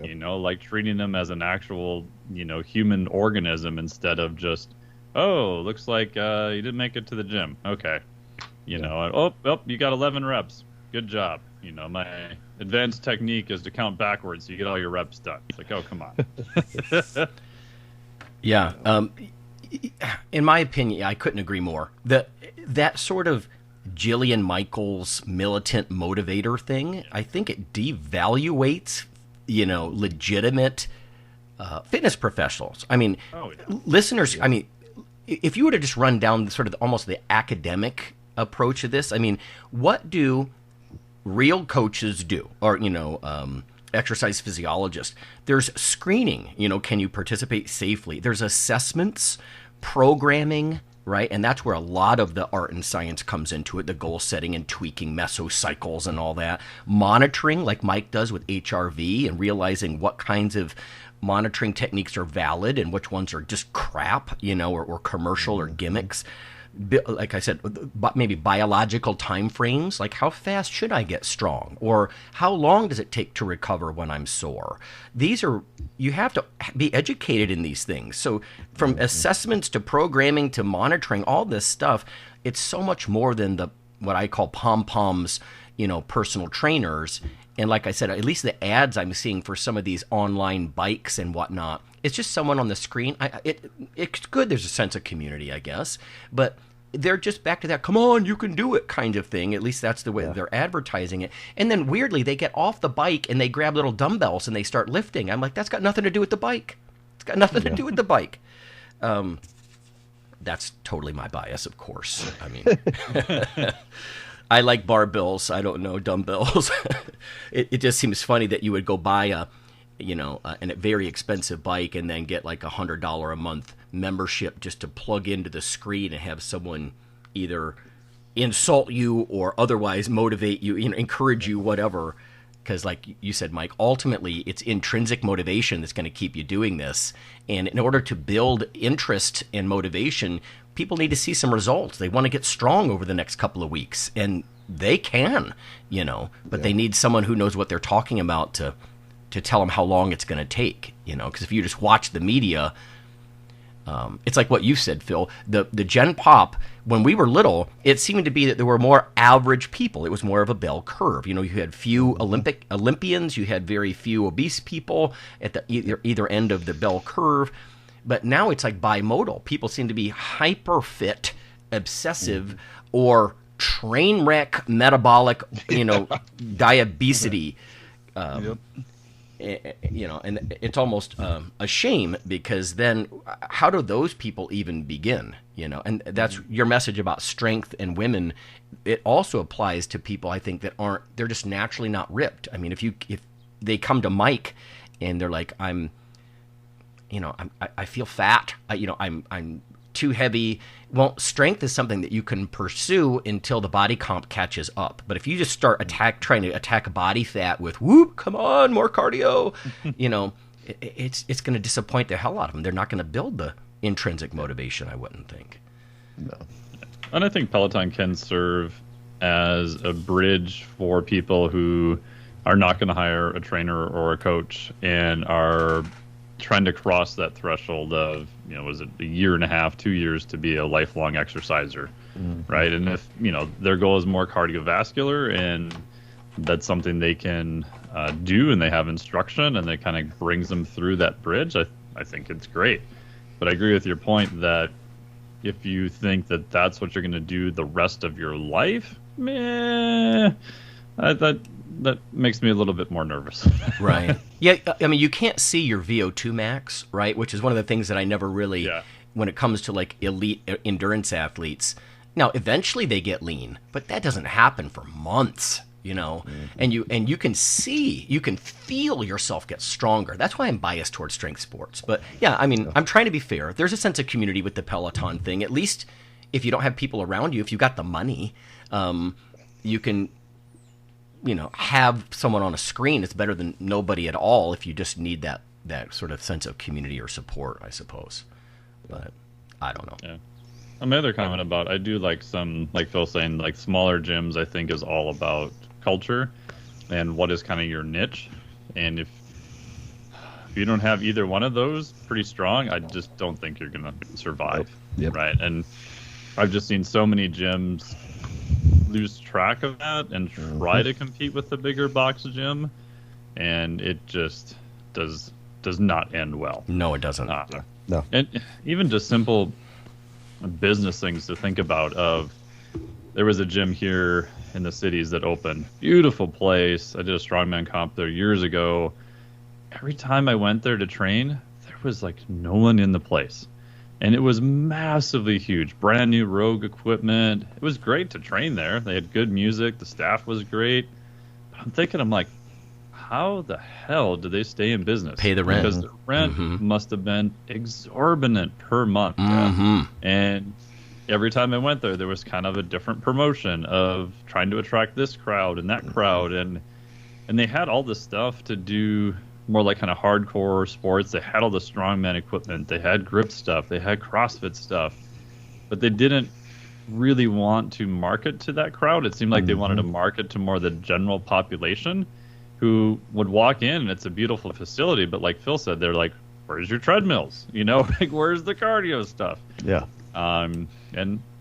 Speaker 7: Yep. Treating them as an actual, human organism instead of just, oh, looks like you didn't make it to the gym. Okay. You got 11 reps. Good job. My advanced technique is to count backwards so you get all your reps done. It's oh, come on.
Speaker 1: Yeah. In my opinion, I couldn't agree more. That sort of Jillian Michaels militant motivator thing, I think it devaluates, legitimate fitness professionals. I mean, listeners, I mean, if you were to just run down sort of almost the academic approach of this, I mean, what do real coaches do, or exercise physiologists? There's screening, can you participate safely? There's assessments, programming, right? And that's where a lot of the art and science comes into it, the goal setting and tweaking mesocycles and all that. Monitoring, like Mike does with HRV, and realizing what kinds of monitoring techniques are valid and which ones are just crap, or commercial or gimmicks. Like I said, maybe biological time frames, like how fast should I get strong, or how long does it take to recover when I'm sore? You have to be educated in these things. So from assessments to programming to monitoring, all this stuff, it's so much more than what I call pom-poms, personal trainers. And like I said, at least the ads I'm seeing for some of these online bikes and whatnot, it's just someone on the screen. It's good. There's a sense of community, I guess. But they're just back to that, come on, you can do it kind of thing. At least that's the way they're advertising it. And then weirdly, they get off the bike and they grab little dumbbells and they start lifting. I'm like, that's got nothing to do with the bike. It's got nothing to do with the bike. That's totally my bias, of course. I mean, I like barbells. I don't know dumbbells. It just seems funny that you would go buy a very expensive bike and then get like $100 a month membership just to plug into the screen and have someone either insult you or otherwise motivate you, encourage you, whatever. Because like you said, Mike, ultimately it's intrinsic motivation that's going to keep you doing this. And in order to build interest and motivation, people need to see some results. They want to get strong over the next couple of weeks, and they can, but they need someone who knows what they're talking about to tell them how long it's going to take, because if you just watch the media, it's like what you said, Phil, the Gen Pop, when we were little, it seemed to be that there were more average people. It was more of a bell curve. You had few Olympians, you had very few obese people at the either end of the bell curve. But now it's like bimodal. People seem to be hyper fit, obsessive, or train wreck metabolic, diabesity. and it's almost a shame, because then how do those people even begin? And that's your message about strength and women. It also applies to people, I think, they're just naturally not ripped. I mean, if they come to Mike and they're like, I feel fat, I'm too heavy. Well, strength is something that you can pursue until the body comp catches up. But if you just start trying to attack body fat with whoop, come on, more cardio, it's going to disappoint the hell out of them. They're not going to build the intrinsic motivation, I wouldn't think.
Speaker 6: No.
Speaker 7: And I think Peloton can serve as a bridge for people who are not going to hire a trainer or a coach and are trying to cross that threshold of, was it a year and a half, 2 years to be a lifelong exerciser, right? And if, their goal is more cardiovascular and that's something they can do, and they have instruction and they kind of brings them through that bridge, I think it's great. But I agree with your point that if you think that that's what you're going to do the rest of your life, that makes me a little bit more nervous.
Speaker 1: Right. Yeah, I mean, you can't see your VO2 max, right? Which is one of the things that I never really, when it comes to like elite endurance athletes. Now, eventually they get lean, but that doesn't happen for months, and you can feel yourself get stronger. That's why I'm biased towards strength sports. But yeah, I mean, I'm trying to be fair. There's a sense of community with the Peloton thing. At least if you don't have people around you, if you got the money, you can have someone on a screen. It's better than nobody at all if you just need that sort of sense of community or support, I suppose. But I don't know.
Speaker 7: Yeah. My other comment about, I do like some, like Phil saying, like smaller gyms, I think is all about culture and what is kind of your niche. And if you don't have either one of those pretty strong, I just don't think you're going to survive.
Speaker 6: Yep.
Speaker 7: Right. And I've just seen so many gyms lose track of that and try to compete with the bigger box gym, and it just does not end well.
Speaker 1: No, it doesn't.
Speaker 6: No.
Speaker 7: And even just simple business things to think about. There was a gym here in the cities that opened. Beautiful place. I did a strongman comp there years ago. Every time I went there to train, there was like no one in the place. And it was massively huge, brand new Rogue equipment. It was great to train there. They had good music. The staff was great. But I'm thinking, how the hell did they stay in business?
Speaker 1: Pay the rent.
Speaker 7: Because the rent must have been exorbitant per month. And every time I went there was kind of a different promotion of trying to attract this crowd and that crowd. And they had all this stuff to do more like kind of hardcore sports. They had all the strongman equipment. They had grip stuff. They had CrossFit stuff. But they didn't really want to market to that crowd. It seemed like they wanted to market to more the general population who would walk in, and it's a beautiful facility. But like Phil said, they're like, where's your treadmills? Like, where's the cardio stuff?
Speaker 6: Yeah.
Speaker 7: And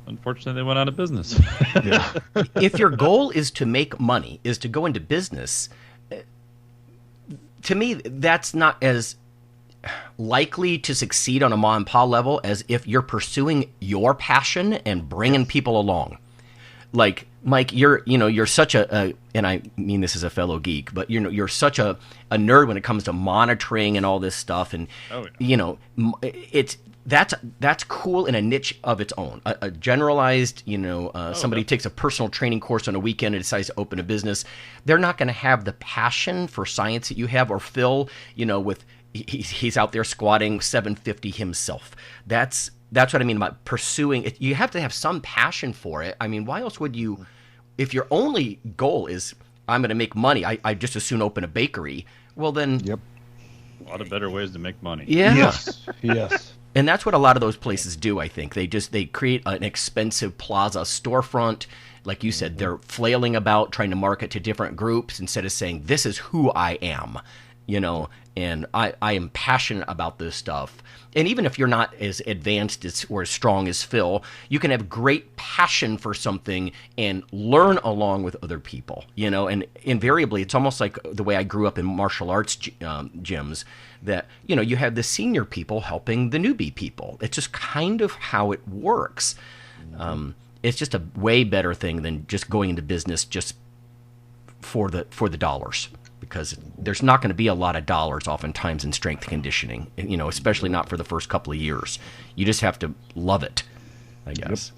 Speaker 7: unfortunately, they went out of business.
Speaker 6: Yeah.
Speaker 1: If your goal is to make money, is to go into business, to me, that's not as likely to succeed on a mom and pop level as if you're pursuing your passion and bringing people along. Like, Mike, you're such a and I mean this as a fellow geek, but you're such a nerd when it comes to monitoring and all this stuff, and that's cool in a niche of its own. A generalized, somebody takes a personal training course on a weekend and decides to open a business. They're not going to have the passion for science that you have, or Phil, with he's out there squatting 750 himself. That's what I mean about pursuing it. You have to have some passion for it. I mean, why else would you, if your only goal is I'm going to make money, I just as soon open a bakery. Well, then,
Speaker 6: Yep.
Speaker 7: A lot of better ways to make money.
Speaker 1: Yeah.
Speaker 6: Yes.
Speaker 1: And that's what a lot of those places do, I think. They create an expensive plaza storefront. Like you said, they're flailing about trying to market to different groups instead of saying, this is who I am, and I am passionate about this stuff. And even if you're not as advanced or as strong as Phil, you can have great passion for something and learn along with other people, and invariably it's almost like the way I grew up in martial arts gyms, that, you have the senior people helping the newbie people. It's just kind of how it works. It's just a way better thing than just going into business just for the dollars. because there's not going to be a lot of dollars oftentimes in strength conditioning, especially not for the first couple of years. You just have to love it, I guess.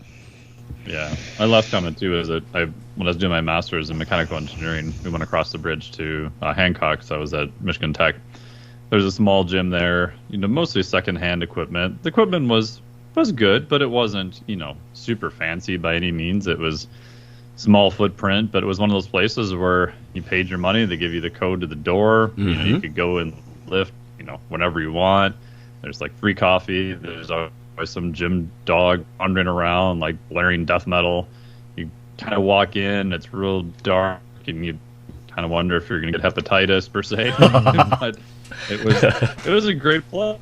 Speaker 7: Yeah. My last comment, too, is that when I was doing my master's in mechanical engineering, we went across the bridge to Hancock, so I was at Michigan Tech. There's a small gym there, mostly secondhand equipment. The equipment was good, but it wasn't, super fancy by any means. It was small footprint, but it was one of those places where you paid your money, they give you the code to the door, you could go and lift, whenever you want. There's like free coffee. There's always some gym dog wandering around, like blaring death metal. You kind of walk in, it's real dark, and you kind of wonder if you're going to get hepatitis per se. But it was a great place.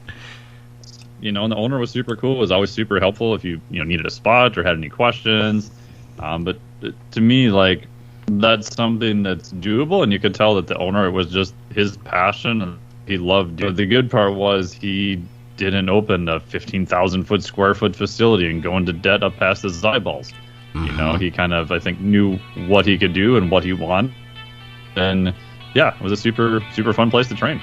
Speaker 7: And the owner was super cool. Was always super helpful if you needed a spot or had any questions. But to me, like, that's something that's doable, and you could tell that the owner, it was just his passion, and he loved it. The good part was he didn't open a 15,000 square foot facility and go into debt up past his eyeballs. He kind of, I think, knew what he could do and what he wanted. And yeah, it was a super, super fun place to train.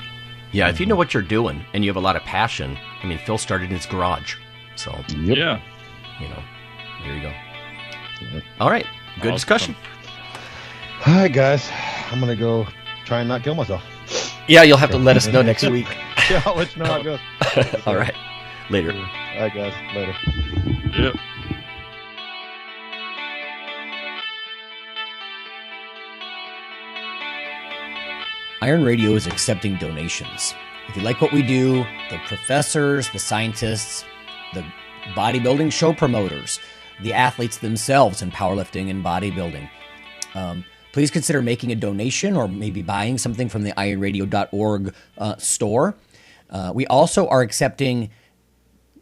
Speaker 1: Yeah, if you know what you're doing and you have a lot of passion, Phil started in his garage. So,
Speaker 7: yeah.
Speaker 1: There you go. All right. Good discussion.
Speaker 6: All right, guys. I'm going to go try and not kill myself.
Speaker 1: Yeah, you'll have to let us know next week.
Speaker 6: Yeah, I'll let you know how it goes.
Speaker 1: All right. Later.
Speaker 6: All right, guys. Later.
Speaker 7: Yep.
Speaker 9: Iron Radio is accepting donations. If you like what we do, the professors, the scientists, the bodybuilding show promoters, the athletes themselves in powerlifting and bodybuilding, please consider making a donation or maybe buying something from the IronRadio.org store. We also are accepting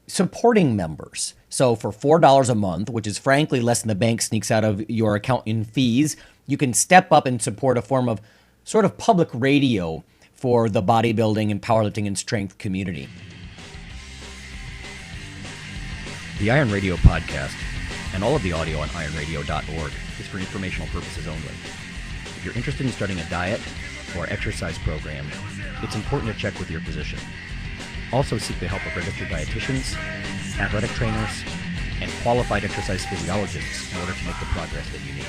Speaker 9: supporting members. So for $4 a month, which is frankly less than the bank sneaks out of your account in fees, you can step up and support a form of sort of public radio for the bodybuilding and powerlifting and strength community.
Speaker 1: The Iron Radio podcast and all of the audio on IronRadio.org is for informational purposes only. If you're interested in starting a diet or exercise program, it's important to check with your physician. Also seek the help of registered dietitians, athletic trainers, and qualified exercise physiologists in order to make the progress that you need.